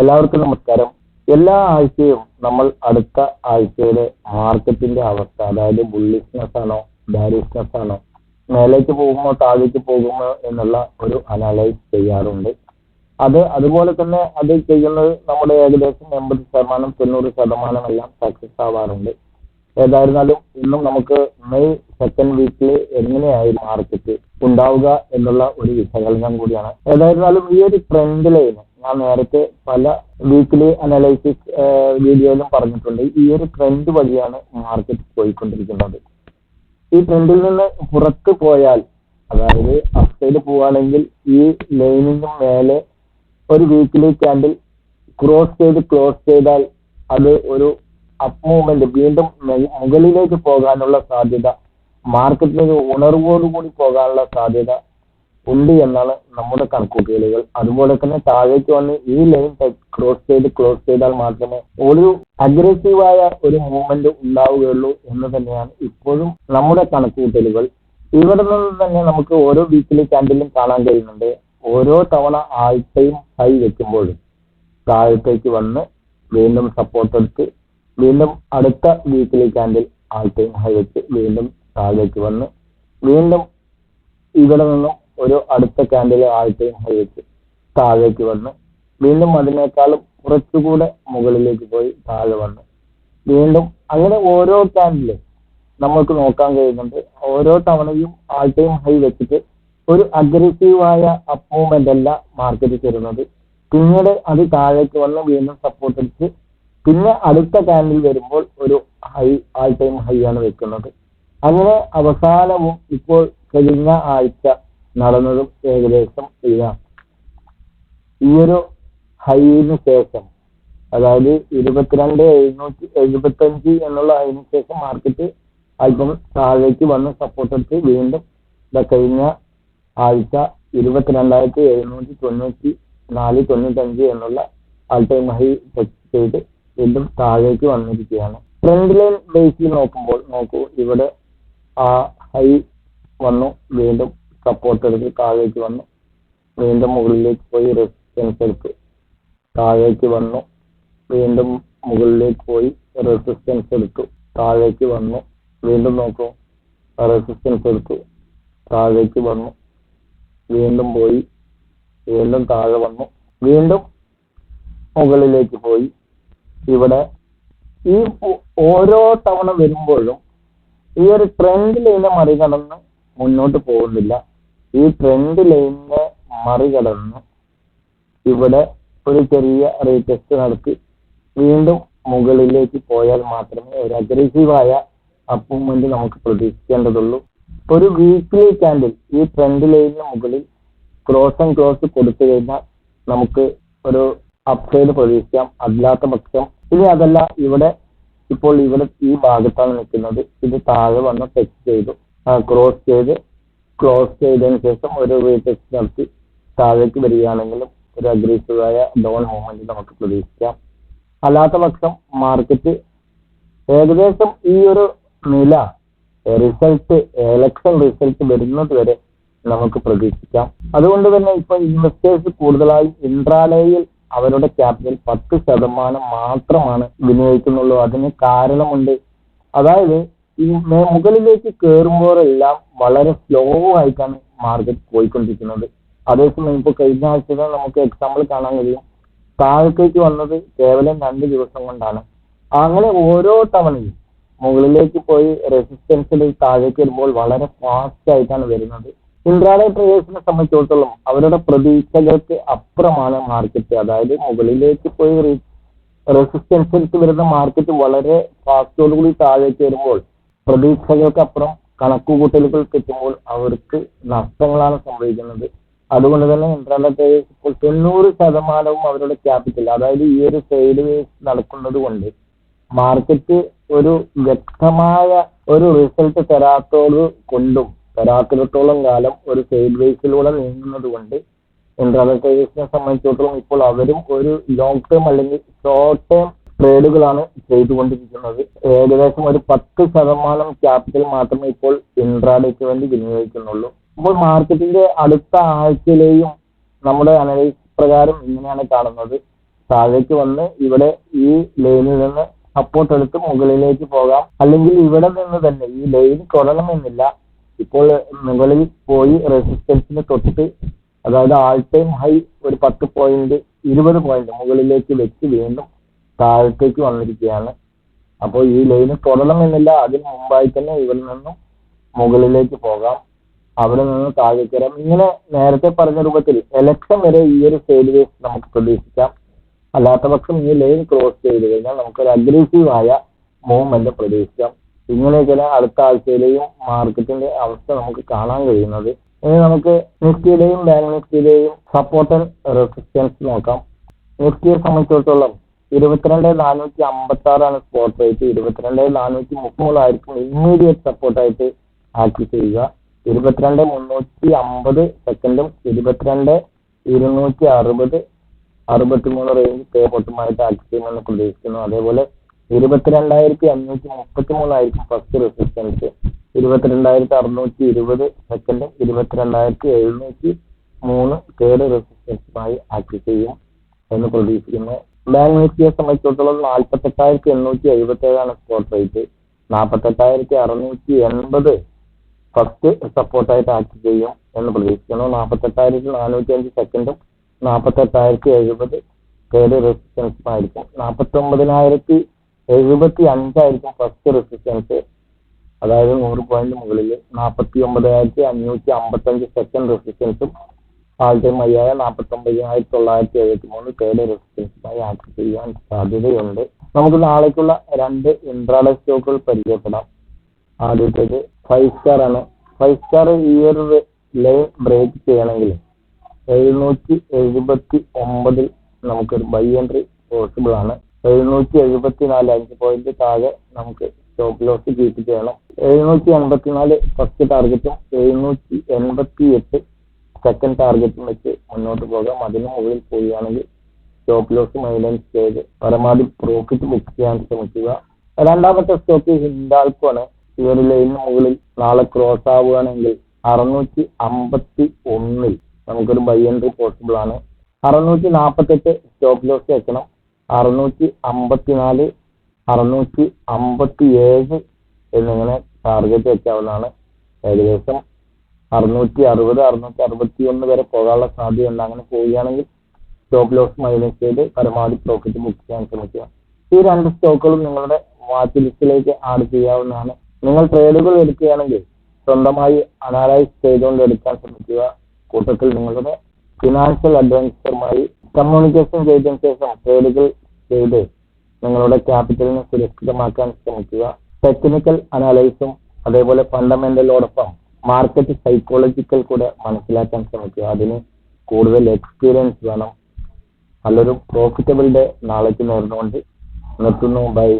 എല്ലാവർക്കും നമസ്കാരം. എല്ലാ ആഴ്ചയും നമ്മൾ അടുത്ത ആഴ്ചയുടെ മാർക്കറ്റിന്റെ അവസ്ഥ, അതായത് ബുള്ളിഷ്നെസ് ആണോ ബാരിഷ്നെസ് ആണോ, മേലേക്ക് പോകുമോ താഴേക്ക് പോകുമോ എന്നുള്ള ഒരു അനലൈസ് ചെയ്യാറുണ്ട്. അതുപോലെ തന്നെ അത് ചെയ്യുന്നത് നമ്മുടെ ഏകദേശം 80% 90% എല്ലാം സക്സസ് ആവാറുണ്ട്. ഏതായിരുന്നാലും ഇന്നും നമുക്ക് മെയ് സെക്കൻഡ് വീക്കിൽ എങ്ങനെയായി മാർക്കറ്റ് ഉണ്ടാവുക എന്നുള്ള ഒരു വിശകലനം കൂടിയാണ്. ഏതായിരുന്നാലും ഈ ഒരു ട്രെൻഡ് ലൈൻ ഞാൻ നേരത്തെ പല വീക്കിലി അനലൈസിസ് വീഡിയോയിലും പറഞ്ഞിട്ടുണ്ട്. ഈ ഒരു ട്രെൻഡ് വഴിയാണ് മാർക്കറ്റ് പോയിക്കൊണ്ടിരിക്കുന്നത്. ഈ ട്രെൻഡിൽ നിന്ന് പുറത്തു പോയാൽ, അതായത് അപ്സൈഡ് പോവുകയാണെങ്കിൽ ഈ ലൈനിനും മേലെ ഒരു വീക്കിലി ക്യാൻഡിൽ ക്ലോസ് ചെയ്താൽ അത് ഒരു അപ്പ് മൂവ്മെന്റ്, വീണ്ടും മുകളിലേക്ക് പോകാനുള്ള സാധ്യത, മാർക്കറ്റിലേക്ക് ഉണർവോടുകൂടി പോകാനുള്ള സാധ്യത ഉണ്ട് എന്നാണ് നമ്മുടെ കണക്കുകൂട്ടലുകൾ. അതുപോലെ തന്നെ താഴേക്ക് വന്ന് ഈ ലൈൻ ക്ലോസ് ചെയ്താൽ മാത്രമേ ഒരു അഗ്രസീവായ ഒരു മൂവ്മെന്റ് ഉണ്ടാവുകയുള്ളൂ എന്ന് തന്നെയാണ് ഇപ്പോഴും നമ്മുടെ കണക്കുകൂട്ടലുകൾ. ഇവിടെ നിന്ന് തന്നെ നമുക്ക് ഓരോ വീക്കിലി ക്യാൻഡിലും കാണാൻ കഴിയുന്നുണ്ട്. ഓരോ തവണ ആൾട്ടയും ഹൈ വെക്കുമ്പോഴും താഴത്തേക്ക് വന്ന് വീണ്ടും സപ്പോർട്ട് എടുത്ത് വീണ്ടും അടുത്ത വീക്കിലി ക്യാൻഡിൽ ആൾട്ടയും ഹൈ വെച്ച് വീണ്ടും താഴേക്ക് വന്ന് വീണ്ടും ഇവിടെ നിന്നും ഒരു അടുത്ത ക്യാൻഡിൽ ആൾട്ടയും ഹൈ വെച്ച് താഴേക്ക് വന്ന് വീണ്ടും അതിനേക്കാളും കുറച്ചുകൂടെ മുകളിലേക്ക് പോയി താഴെ വന്ന് വീണ്ടും അങ്ങനെ ഓരോ ക്യാൻഡിലും നമുക്ക് നോക്കാൻ കഴിയുന്നുണ്ട്. ഓരോ തവണയും ആൾട്ടയും ഹൈ വെച്ചിട്ട് ഒരു അഗ്രസീവായ അപ്പ് മൂവ്മെന്റ് അല്ല മാർക്കറ്റ് തരുന്നത്. പിന്നീട് അത് താഴേക്ക് വന്ന് വീണ്ടും സപ്പോർട്ട് അടിച്ച് പിന്നെ അടുത്ത ക്യാൻഡിൽ വരുമ്പോൾ ഒരു ആൾ ടൈം ഹൈ ആണ് വെക്കുന്നത്. അങ്ങനെ അവസാനവും ഇപ്പോൾ കഴിഞ്ഞ ആഴ്ച നടന്നതും ഏകദേശം ഇതാണ്. ഈ ഒരു ഹൈന് ശേഷം, അതായത് 22,775 എന്നുള്ള ഹൈന് ശേഷം മാർക്കറ്റ് അല്പം താഴേക്ക് വന്ന് സപ്പോർട്ട് എടുത്ത് വീണ്ടും കഴിഞ്ഞ ആഴ്ച 22,794-95 എന്നുള്ള ആൾ ടൈം ഹൈ ടച്ച് ചെയ്ത് വീണ്ടും താഴേക്ക് വന്നിരിക്കുകയാണ്. ട്രെൻഡ് ലൈൻ ബേസിൽ നോക്കുമ്പോൾ നോക്കൂ, ഇവിടെ ആ ഹൈ വന്നു, വീണ്ടും സപ്പോർട്ട് എടുത്ത് താഴേക്ക് വന്നു, വീണ്ടും മുകളിലേക്ക് പോയി റെസിസ്റ്റൻസ് എടുത്ത് താഴേക്ക് വന്നു, വീണ്ടും മുകളിലേക്ക് പോയി റെസിസ്റ്റൻസ് എടുത്തു താഴേക്ക് വന്നു, വീണ്ടും നോക്കൂ റെസിസ്റ്റൻസ് എടുത്തു താഴേക്ക് വന്നു, വീണ്ടും പോയി, വീണ്ടും താഴെ വന്നു, വീണ്ടും മുകളിലേക്ക് പോയി. ഇവിടെ ഈ ഓരോ തവണ വരുമ്പോഴും ഈ ഒരു ട്രെൻഡ് ലൈനെ മറികടന്ന് മുന്നോട്ട് പോകുന്നില്ല. ഈ ട്രെൻഡ് ലൈനിനെ മറികടന്ന് ഇവിടെ ഒരു ചെറിയ റീടെസ്റ്റ് നടത്തി വീണ്ടും മുകളിലേക്ക് പോയാൽ മാത്രമേ ഒരു അഗ്രസീവായ അപ്പ് മൂവ്മെന്റ് നമുക്ക് പ്രതീക്ഷിക്കേണ്ടതുള്ളൂ. ഒരു വീക്ക്ലി ക്യാൻഡിൽ ഈ ട്രെൻഡ് ലൈനിന് മുകളിൽ ക്ലോസ് കൊടുത്തു കഴിഞ്ഞാൽ നമുക്ക് ഒരു അപ്സൈഡ് പ്രതീക്ഷിക്കാം. അല്ലാത്ത പക്ഷം ഇനി അതല്ല, ഇപ്പോൾ ഇവിടെ ഈ ഭാഗത്താണ് നിൽക്കുന്നത്, ഇത് താഴെ വന്ന് ടച്ച് ചെയ്തു ക്ലോസ് ചെയ്തതിനു ശേഷം ഒരു റീടെസ്റ്റ് നടത്തി താഴേക്ക് വരികയാണെങ്കിലും ഒരു അഗ്രസീവായ ഡൗൺ മൂവ്മെന്റ് നമുക്ക് പ്രതീക്ഷിക്കാം. അല്ലാത്ത പക്ഷം മാർക്കറ്റ് ഏകദേശം ഈ ഒരു നില ഇലക്ഷൻ റിസൾട്ട് വരുന്നത് വരെ നമുക്ക് പ്രതീക്ഷിക്കാം. അതുകൊണ്ട് തന്നെ ഇപ്പൊ ഇൻവെസ്റ്റേഴ്സ് കൂടുതലായി ഇൻട്രാഡേയിൽ അവരുടെ ക്യാപിറ്റൽ 10% മാത്രമാണ് വിനിയോഗിക്കുന്നുള്ളൂ. അതിന് കാരണമുണ്ട്. അതായത് ഈ മുകളിലേക്ക് കയറുമ്പോഴെല്ലാം വളരെ സ്ലോ ആയിട്ടാണ് മാർക്കറ്റ് പോയിക്കൊണ്ടിരിക്കുന്നത്. അതേസമയം ഇപ്പോൾ കഴിഞ്ഞ ആഴ്ച നമുക്ക് എക്സാമ്പിൾ കാണാൻ കഴിയും, താഴത്തേക്ക് വന്നത് കേവലം 2 ദിവസം കൊണ്ടാണ്. അങ്ങനെ ഓരോ തവണയും മുകളിലേക്ക് പോയി റെസിസ്റ്റൻസിൽ താഴേക്ക് വരുമ്പോൾ വളരെ ഫാസ്റ്റ് ആയിട്ടാണ് വരുന്നത്. ഇൻട്രാഡേ ട്രേഡേഴ്സിനെ സംബന്ധിച്ചിടത്തോളം അവരുടെ പ്രതീക്ഷകൾക്ക് അപ്പുറമാണ് മാർക്കറ്റ്. അതായത് മുകളിലേക്ക് പോയി റെസിസ്റ്റൻസിലേക്ക് വരുന്ന മാർക്കറ്റ് വളരെ ഫാസ്റ്റോടുകൂടി താഴേക്ക് വരുമ്പോൾ പ്രതീക്ഷകൾക്ക് അപ്പുറം കണക്കുകൂട്ടലുകൾ തെറ്റുമ്പോൾ അവർക്ക് നഷ്ടങ്ങളാണ് സംഭവിക്കുന്നത്. അതുകൊണ്ട് തന്നെ ഇൻട്രാഡേ ട്രേഡേഴ്സ് ഇപ്പോൾ 90% അവരുടെ ക്യാപിറ്റൽ, അതായത് ഈ ഒരു സൈഡ് വേസ് നടക്കുന്നത് കൊണ്ട് മാർക്കറ്റ് ഒരു വ്യക്തമായ ഒരു റിസൾട്ട് തരാത്തിടത്തോളം കാലം ഒരു സൈഡ് വേസിലൂടെ നീങ്ങുന്നത് കൊണ്ട് ഇൻട്രാഡേ ട്രേഡേഴ്സിനെ സംബന്ധിച്ചിടത്തോളം ഇപ്പോൾ അവരും ഒരു ലോങ് ടേം അല്ലെങ്കിൽ ഷോർട്ട് ടേം ട്രേഡുകളാണ് ചെയ്തുകൊണ്ടിരിക്കുന്നത്. ഏകദേശം ഒരു 10% ക്യാപിറ്റൽ മാത്രമേ ഇപ്പോൾ ഇൻട്രാഡേക്ക് വേണ്ടി വിനിയോഗിക്കുന്നുള്ളൂ. അപ്പോൾ മാർക്കറ്റിന്റെ അടുത്ത ആഴ്ചയിലെയും നമ്മുടെ അനലൈസ് പ്രകാരം ഇങ്ങനെയാണ് കാണുന്നത്. താഴേക്ക് വന്ന് ഇവിടെ ഈ ലൈനിൽ നിന്ന് സപ്പോർട്ട് എടുത്ത് മുകളിലേക്ക് പോകാം. അല്ലെങ്കിൽ ഇവിടെ നിന്ന് തന്നെ ഈ ലൈൻ തൊടണമെന്നില്ല. ഇപ്പോൾ മുകളിൽ പോയി റെസിസ്റ്റൻസിന് തൊട്ട്, അതായത് ആൾ ടൈം ഹൈ ഒരു 10 പോയിന്റ് 20 പോയിന്റ് മുകളിലേക്ക് വെച്ച് വീണ്ടും താഴത്തേക്ക് വന്നിരിക്കുകയാണ്. അപ്പോൾ ഈ ലൈന് തൊടണമെന്നില്ല. അതിന് മുമ്പായി തന്നെ ഇവിടെ നിന്നും മുകളിലേക്ക് പോകാം, അവിടെ നിന്ന് താഴേക്ക് വരാം. ഇങ്ങനെ നേരത്തെ പറഞ്ഞ രൂപത്തിൽ എലക്ഷൻ വരെ ഈ ഒരു സൈഡ് വേസ് നമുക്ക് പ്രതീക്ഷിക്കാം. അല്ലാത്ത പക്ഷം ഈ ലൈൻ ക്രോസ് ചെയ്ത് കഴിഞ്ഞാൽ നമുക്കൊരു അഗ്രസീവ് ആയ മൂവ്മെന്റ് പ്രതീക്ഷിക്കാം. ഇങ്ങനെയൊക്കെയാണ് അടുത്ത ആഴ്ചയിലെയും മാർക്കറ്റിന്റെ അവസ്ഥ നമുക്ക് കാണാൻ കഴിയുന്നത്. ഇനി നമുക്ക് നിഫ്റ്റിയുടെയും ബാങ്ക് നിഫ്റ്റിയുടെയും സപ്പോർട്ട് ആൻഡ് റെസിസ്റ്റൻസ് നോക്കാം. നിഫ്റ്റിയെ സംബന്ധിച്ചിടത്തോളം 22,456 സ്പോട്ട് റേറ്റ്. 22,430 ആയിരിക്കും ഇമ്മീഡിയറ്റ് സപ്പോർട്ടായിട്ട് ആക്ട് ചെയ്യുക. 22,350 സെക്കൻഡും 22,260 63 റേഞ്ച് പേ പൊട്ടുമായിട്ട് ആക്ട് ചെയ്യുമെന്ന് പ്രതീക്ഷിക്കുന്നു. അതേപോലെ 22,533 ആയിരിക്കും ഫസ്റ്റ് റെസിസ്റ്റൻസ്. 22,620 സെക്കൻഡും 22,703 തേർഡ് റെസിസ്റ്റൻസുമായി ആക്ട് ചെയ്യും എന്ന് പ്രതീക്ഷിക്കുന്നു. ബാങ്ക് നിഫ്റ്റിയെ സംബന്ധിച്ചിടത്തോളം 48,877 സ്പോട്ട് റേറ്റ്. 48,680 ഫസ്റ്റ് സപ്പോർട്ടായിട്ട് ആക്ട് ചെയ്യും എന്ന് പ്രതീക്ഷിക്കുന്നു. 48,405 സെക്കൻഡും 48,070 തേർഡ് റെസിസ്റ്റൻസുമായിരിക്കും. 49,075 ആയിരിക്കും ഫസ്റ്റ് റെസിസ്റ്റൻസ്, അതായത് 100 പോയിന്റ് മുകളിൽ. 49,555 സെക്കൻഡ് റെസിസ്റ്റൻസും ആൾ ടൈം ഹൈയായ 49,973 തേർഡ് റെസിസ്റ്റൻസുമായി ആക്ട് ചെയ്യാൻ സാധ്യതയുണ്ട്. നമുക്ക് നാളേക്കുള്ള 2 ഇൻട്രാഡേ സ്റ്റോക്കുകൾ പരിചയപ്പെടാം. ആദ്യത്തേത് 5 സ്റ്റാർ ആണ്. 5 സ്റ്റാർ ഈ ഒരു ലൈൻ ബ്രേക്ക് ചെയ്യണമെങ്കിൽ 779 നമുക്കൊരു ബൈ എൻട്രി പോസിബിൾ ആണ്. 774 5 പോയിന്റ് താഴെ നമുക്ക് സ്റ്റോപ്പ് ലോസ് കീപ്പ് ചെയ്യണം. 784 ഫസ്റ്റ് ടാർഗറ്റും 788 സെക്കൻഡ് ടാർഗറ്റും വെച്ച് മുന്നോട്ട് പോകാം. അതിന് മുകളിൽ പോവുകയാണെങ്കിൽ സ്റ്റോപ്പ് ലോസ് മൈനസ് ചെയ്ത് പരമാവധി പ്രോഫിറ്റ് ബുക്ക് ചെയ്യാൻ ശ്രമിക്കുക. രണ്ടാമത്തെ സ്റ്റോക്ക് ഹിൻഡാൽകോ ആണ്. ഈ ഒരു ലൈനിന് മുകളിൽ നാളെ ക്രോസ് ആവുകയാണെങ്കിൽ 651 നമുക്കൊരു ബൈ എൻട്രി പോസിബിൾ ആണ്. 648 സ്റ്റോപ്പ് ലോസ് വെക്കണം. 654 657 എന്നിങ്ങനെ ടാർഗറ്റ് വെക്കാവുന്നതാണ്. ഏകദേശം 660 661 വരെ പോകാനുള്ള സാധ്യതയുണ്ട്. അങ്ങനെ പോവുകയാണെങ്കിൽ സ്റ്റോപ്പ് ലോസ് മൈനസ് ചെയ്ത് പരമാവധി പ്രോഫിറ്റ് ബുക്ക് ചെയ്യാൻ ശ്രമിക്കുക. ഈ 2 സ്റ്റോക്കുകളും നിങ്ങളുടെ വാച്ച് ലിസ്റ്റിലേക്ക് ആഡ് ചെയ്യാവുന്നതാണ്. നിങ്ങൾ ട്രേഡുകൾ എടുക്കുകയാണെങ്കിൽ സ്വന്തമായി അനലൈസ് ചെയ്തുകൊണ്ട് എടുക്കാൻ ശ്രമിക്കുക. കൂട്ടത്തിൽ നിങ്ങളുടെ ഫിനാൻഷ്യൽ അഡ്വൈസറുമായി കമ്മ്യൂണിക്കേഷൻ ചെയ്തതിനു ശേഷം ട്രേഡുകൾ ചെയ്ത് നിങ്ങളുടെ ക്യാപിറ്റലിനെ സുരക്ഷിതമാക്കാൻ ശ്രമിക്കുക. ടെക്നിക്കൽ അനലൈസും അതേപോലെ ഫണ്ടമെന്റലോടൊപ്പം മാർക്കറ്റ് സൈക്കോളജിക്കൽ കൂടെ മനസ്സിലാക്കാൻ ശ്രമിക്കുക. അതിന് കൂടുതൽ എക്സ്പീരിയൻസ് വേണം. നല്ലൊരു പ്രോഫിറ്റബിൾ ഡേ നാളേക്ക് നേർന്നുകൊണ്ട് നിർത്തുന്നു. ബൈ.